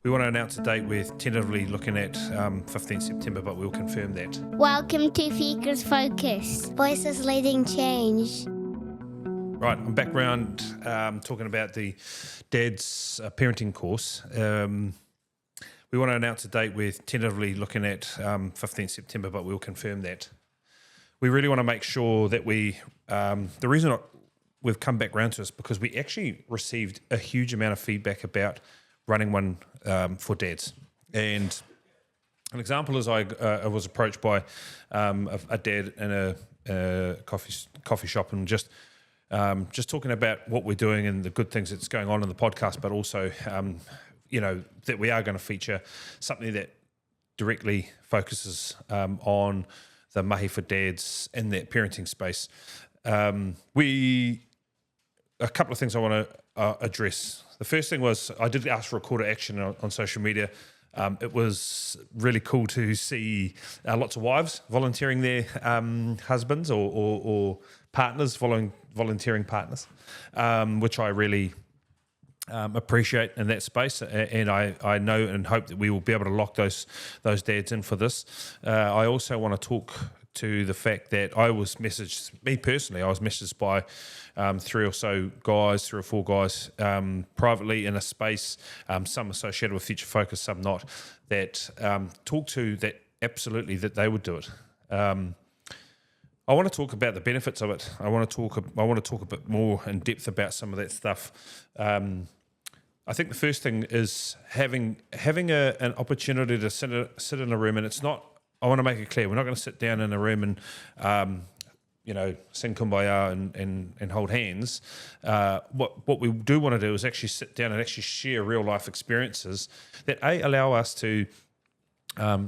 We want to announce a date. We're tentatively looking at 15th September, but we'll confirm that. Welcome to Auro Focus. Voices leading change. Right, I'm back around talking about the Dad's parenting course. We want to announce a date. We're tentatively looking at 15th September, but we'll confirm that. We really want to make sure that the reason we've come back round to this because we actually received a huge amount of feedback about running one for dads. And an example is I was approached by a dad in a coffee shop and just talking about what we're doing and the good things that's going on in the podcast, but also, that we are going to feature something that directly focuses on the mahi for dads in that parenting space. A couple of things I want to address. The first thing was I did ask for a call to action on social media. It was really cool to see lots of wives volunteering their husbands or partners, volunteering partners, which I really appreciate in that space. And I know and hope that we will be able to lock those dads in for this. I also want to talk to the fact that I was messaged by three or four guys privately in a space, some associated with Future Focus, some not, that talk to that absolutely that they would do it. I want to talk about the benefits of it. I want to talk a bit more in depth about some of that stuff. I think the first thing is having an opportunity to sit in a room, and it's not. I want to make it clear, we're not going to sit down in a room and, sing kumbaya and hold hands. What we do want to do is actually sit down and actually share real life experiences that allow us to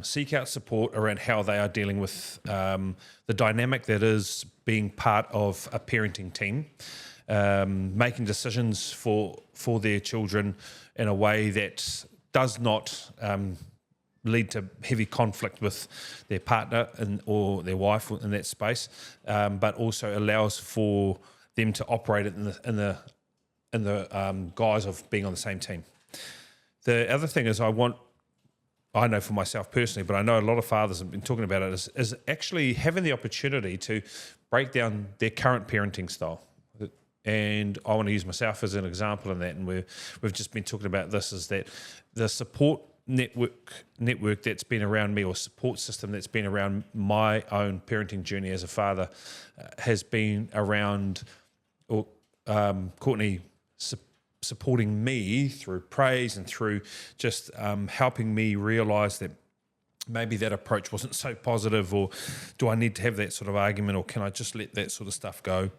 seek out support around how they are dealing with the dynamic that is being part of a parenting team, making decisions for their children in a way that does not lead to heavy conflict with their partner or their wife in that space, but also allows for them to operate in the guise of being on the same team. The other thing is I know for myself personally, but I know a lot of fathers have been talking about it, is actually having the opportunity to break down their current parenting style. And I want to use myself as an example in that, and we've just been talking about this, is that the support network that's been around me, or support system that's been around my own parenting journey as a father, has been around Courtney supporting me through praise and through just helping me realise that maybe that approach wasn't so positive, or do I need to have that sort of argument, or can I just let that sort of stuff go?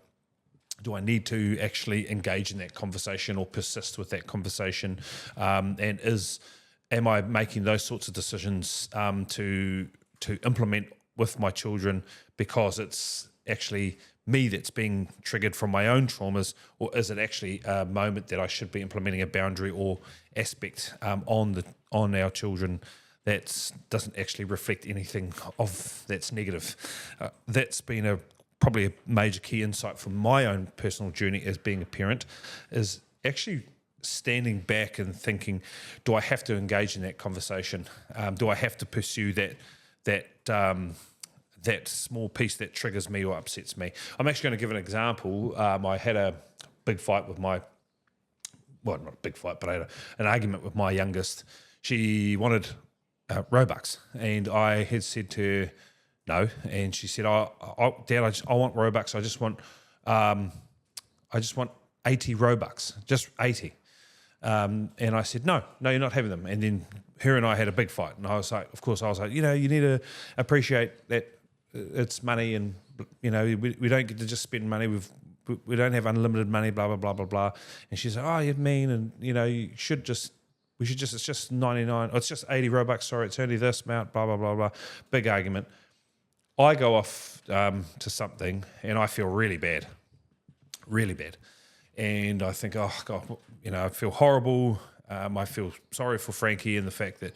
Do I need to actually engage in that conversation or persist with that conversation? Am I making those sorts of decisions to implement with my children because it's actually me that's being triggered from my own traumas, or is it actually a moment that I should be implementing a boundary or aspect on our children that doesn't actually reflect anything of that's negative? That's been probably a major key insight from my own personal journey as being a parent, is actually standing back and thinking, do I have to engage in that conversation? Do I have to pursue that small piece that triggers me or upsets me? I'm actually going to give an example. I had a big fight with not a big fight, but I had an argument with my youngest. She wanted Robux, and I had said to her, no, and she said, Dad, I want Robux. I just want 80 Robux, just 80. And I said, no, you're not having them. And then her and I had a big fight. And I was like, you need to appreciate that it's money, and, we don't get to just spend money. We don't have unlimited money, blah, blah, blah, blah, blah. And she's like, oh, you mean, and, it's just 99, it's just 80 Robux, sorry, it's only this amount, blah, blah, blah, blah. Big argument. I go off to something and I feel really bad. And I think, oh, God, I feel horrible. I feel sorry for Frankie and the fact that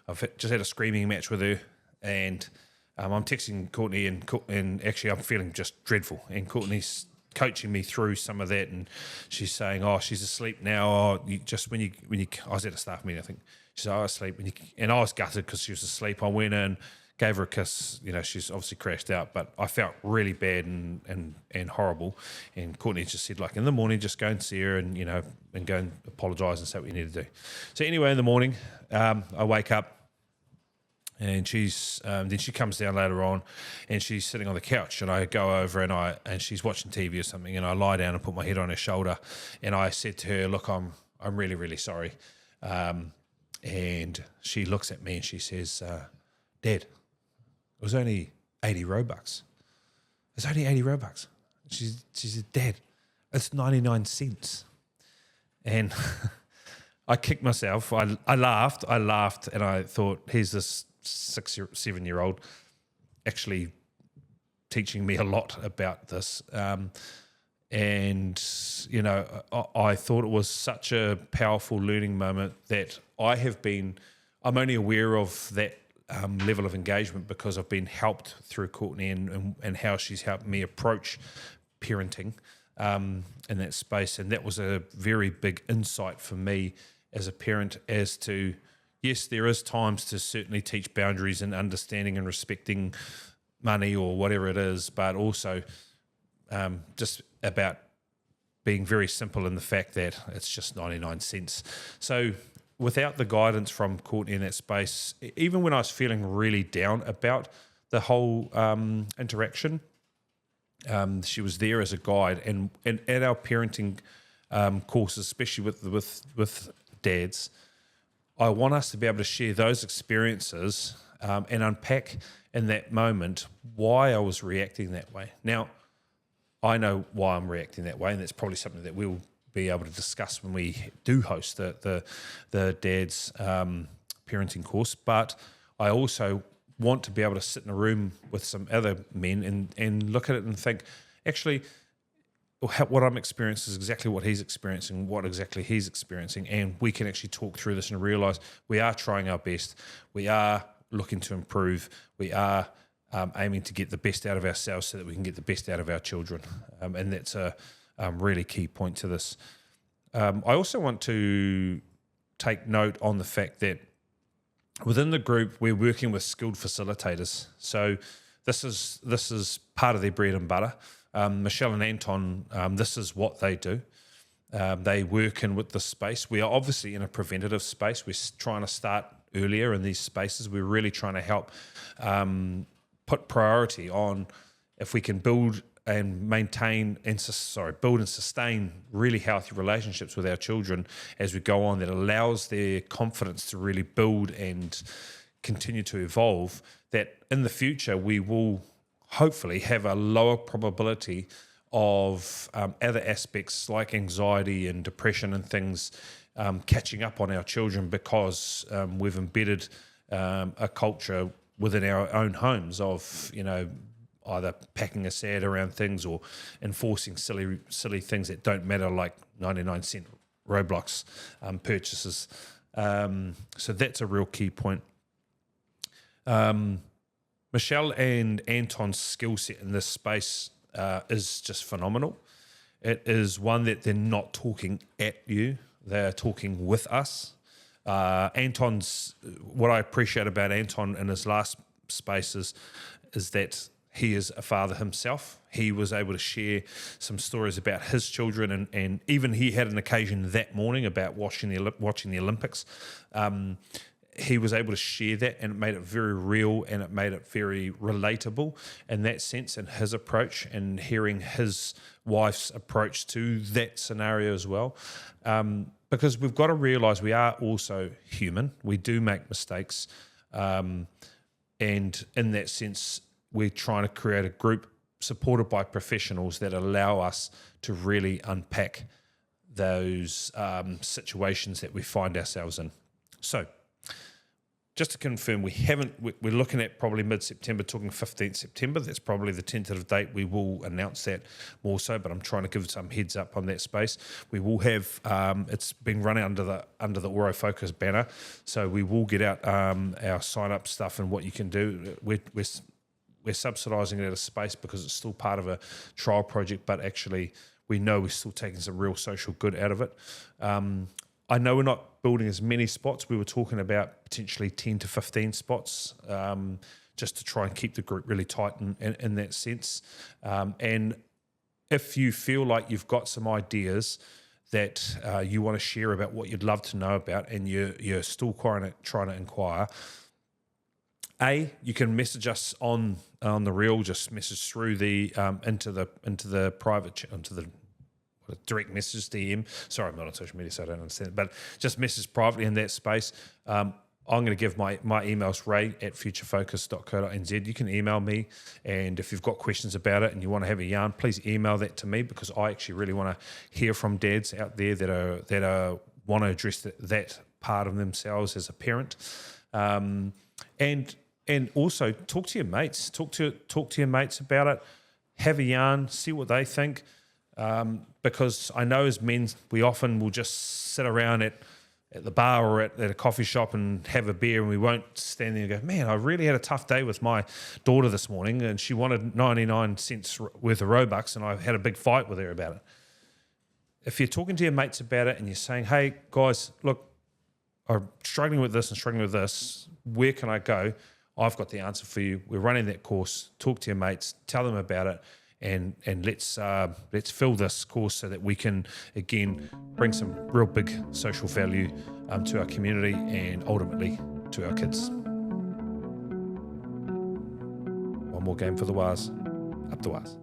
I've just had a screaming match with her. And I'm texting Courtney and actually I'm feeling just dreadful. And Courtney's coaching me through some of that. And she's saying, oh, she's asleep now. Oh, I was at a staff meeting, I think. She said, "Oh, asleep." And I was gutted because she was asleep. I went in, gave her a kiss. You know, she's obviously crashed out, but I felt really bad and horrible. And Courtney just said, like, in the morning, just go and see her and, you know, and go and apologise and say what you need to do. So anyway, in the morning, I wake up and she's then she comes down later on and she's sitting on the couch and I go over and she's watching TV or something and I lie down and put my head on her shoulder and I said to her, "Look, I'm really, really sorry." And she looks at me and she says, "Dad, it was only 80 Robux. It's only 80 Robux." She said, "Dad, it's 99 cents." And I kicked myself. I laughed, and I thought, here's this 7-year-old actually teaching me a lot about this. And, you know, I thought it was such a powerful learning moment that I'm only aware of that level of engagement because I've been helped through Courtney and how she's helped me approach parenting in that space. And that was a very big insight for me as a parent as to, yes, there is times to certainly teach boundaries and understanding and respecting money or whatever it is, but also just about being very simple in the fact that it's just 99 cents. So without the guidance from Courtney in that space, even when I was feeling really down about the whole interaction, she was there as a guide. And at our parenting courses, especially with dads, I want us to be able to share those experiences and unpack in that moment why I was reacting that way. Now, I know why I'm reacting that way, and that's probably something that we'll be able to discuss when we do host the dad's parenting course. But I also want to be able to sit in a room with some other men and look at it and think, actually, what I'm experiencing is exactly what he's experiencing, what exactly he's experiencing, and we can actually talk through this and realise we are trying our best, we are looking to improve, we are aiming to get the best out of ourselves so that we can get the best out of our children, and that's a really key point to this. I also want to take note on the fact that within the group we're working with skilled facilitators, so this is part of their bread and butter. Michelle and Anton, this is what they do. They work in with this space. We are obviously in a preventative space. We're trying to start earlier in these spaces. We're really trying to help put priority on if we can build and sustain really healthy relationships with our children as we go on, that allows their confidence to really build and continue to evolve, that in the future we will hopefully have a lower probability of other aspects like anxiety and depression and things catching up on our children, because we've embedded a culture within our own homes of, you know, either packing a sad around things or enforcing silly things that don't matter, like 99-cent Roblox purchases. So that's a real key point. Michelle and Anton's skill set in this space is just phenomenal. It is one that they're not talking at you, they're talking with us. Anton's, what I appreciate about Anton in his last spaces is that he is a father himself. He was able to share some stories about his children, and even he had an occasion that morning about watching the Olympics. He was able to share that, and it made it very real, and it made it very relatable in that sense, and his approach, and hearing his wife's approach to that scenario as well. Because we've got to realise we are also human. We do make mistakes. And in that sense, we're trying to create a group supported by professionals that allow us to really unpack those situations that we find ourselves in. So, just to confirm, we're looking at probably mid-September, talking 15th September. That's probably the tentative date. We will announce that more so, but I'm trying to give some heads up on that space. We will have, it's been run under the Auro Focus banner, so we will get out our sign-up stuff and what you can do. We're subsidising it at a space because it's still part of a trial project, but actually we know we're still taking some real social good out of it. I know we're not building as many spots. We were talking about potentially 10 to 15 spots, just to try and keep the group really tight in that sense. And if you feel like you've got some ideas that you want to share about what you'd love to know about, and you're still trying to inquire, you can message us on the reel. Just message through the into the private into the direct message DM. Sorry, I'm not on social media, so I don't understand it, but just message privately in that space. I'm going to give my emails, ray@futurefocus.co.nz. You can email me, and if you've got questions about it and you want to have a yarn, please email that to me, because I actually really want to hear from dads out there that are want to address that part of themselves as a parent, and also talk to your mates. Talk to your mates about it. Have a yarn. See what they think, because I know as men we often will just sit around at the bar or at a coffee shop and have a beer, and we won't stand there and go, man, I really had a tough day with my daughter this morning and she wanted 99 cents worth of Robux and I had a big fight with her about it. If you're talking to your mates about it and you're saying, hey, guys, look, I'm struggling with this and struggling with this, where can I go? I've got the answer for you. We're running that course. Talk to your mates, tell them about it, and let's fill this course so that we can again bring some real big social value to our community and ultimately to our kids. One more game for the Waz. Up the Waz.